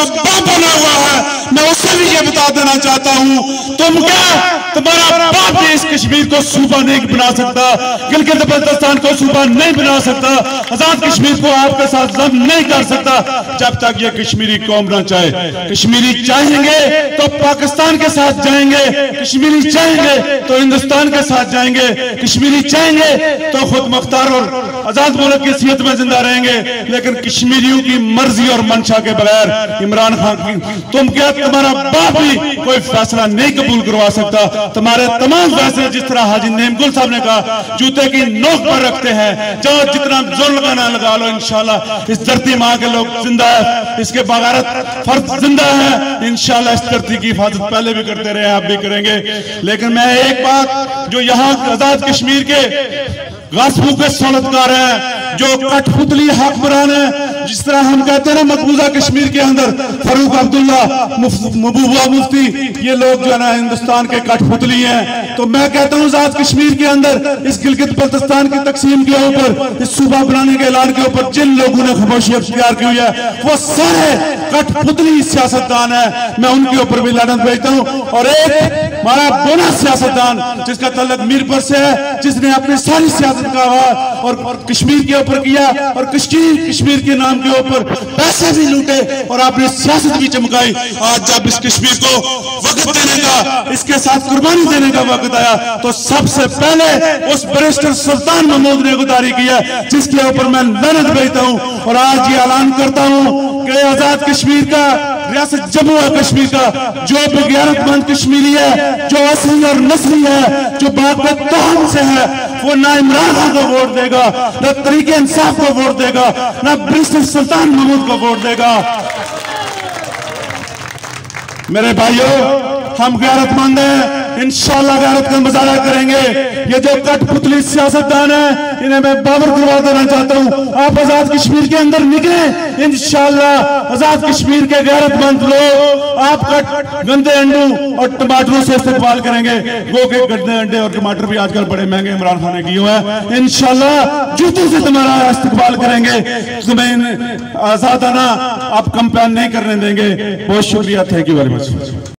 उसका बाप बना हुआ है, मैं उसे भी ये बता देना चाहता हूं, तुम क्या, तुम्हारा बाप भी इस कश्मीर को सूबा नहीं बना सकता, गिलगित बल्तिस्तान को सूबा नहीं बना सकता, आजाद कश्मीर को आपके साथ जब्त नहीं कर सकता जब तक ये कश्मीरी कौम ना चाहे। कश्मीरी चाहेंगे तो पाकिस्तान के साथ जाएंगे, कश्मीरी चाहेंगे तो हिंदुस्तान के साथ जाएंगे, कश्मीरी चाहेंगे तो खुद मुख्तार और आजाद मुल्क की हैसियत में जिंदा रहेंगे। लेकिन कश्मीरियों की मर्जी और मंशा के बगैर इमरान खान की, तुम क्या, तुम्हारा बाप भी कोई फैसला नहीं कबूल करवा सकता। तुम्हारे तमाम फैसले जिस तरह हाजी नेमगुल साहब ने कहा, जूते की नोक पर रखते हैं, जाओ जितना जोर लगाना लगा लो, इंशाल्लाह इस धरती मां के लोग जिंदा है, इसके बगारत फर्द जिंदा है, इंशाल्लाह इस धरती की हिफाजत पहले भी करते रहे, आप भी करेंगे। लेकिन मैं एक बात, जो यहाँ आजाद कश्मीर के गासबू के सौलतकार हैं, जो कठपुतली हुक्मरान है, जिस तरह हम कहते हैं ना मकबूजा कश्मीर के अंदर फारूक अब्दुल्ला, महबूबा मुफ्ती, ये लोग जो है ना हिंदुस्तान के कठपुतली हैं, तो मैं कहता हूं आजाद कश्मीर के अंदर इस गिलगित बल्तिस्तान की तकसीम के ऊपर, इस सूबा बनाने के ऐलान के ऊपर जिन लोगों ने खामोशी अख्तियार की हुई है, वो सारे कठपुतली सियासतदान है। मैं उनके ऊपर भी लानत भेजता हूं। और एक हमारा बोना सियासतदान जिसका तल्लुक मीरपुर से है, जिसने अपनी सारी सियासत का आवाज और कश्मीर के ऊपर किया, और कश्मीर के नाम के ऊपर पैसे भी लूटे और आपने सियासत भी चमकाई। आज जब इस कश्मीर को वक्त देने का, इसके साथ कुर्बानी देने का वक्त आया, तो सबसे पहले उस बैरिस्टर सुल्तान महमूद ने गुदारी किया, जिसके ऊपर मैं लानत भेजता हूं। और आज ये ऐलान करता हूं कि आजाद कश्मीर का, रियासत जम्मू और कश्मीर का जो गैरतमंद कश्मीरी है, जो असली और नस्ली है, जो बागवत तौहम से है, वो ना इमरान खान को वोट देगा, ना तरीके इंसाफ को वोट देगा, ना बैरिस्टर सुल्तान महमूद को वोट देगा। मेरे भाइयों, हम गैरतमंद हैं, इंशाल्लाह गैरत का मुजाहरा करेंगे। ये जो कठपुतली सियासतदान है, इन्हें मैं बाबर करवा देना चाहता हूं। आप आजाद कश्मीर के अंदर निकले, इंशाल्लाह आजाद कश्मीर के गैरतमंद लोग आपका गंदे अंडों और टमाटरों से इस्तेमाल करेंगे। गो के गंदे अंडे और टमाटर भी आजकल बड़े महंगे इमरान खान ने किए हुए हैं, इंशाल्लाह जूतों से तुम्हारा इस्तेमाल करेंगे, तुम्हें आजादाना आप कंपेन नहीं करने देंगे। बहुत शुक्रिया, थैंक यू वेरी मच।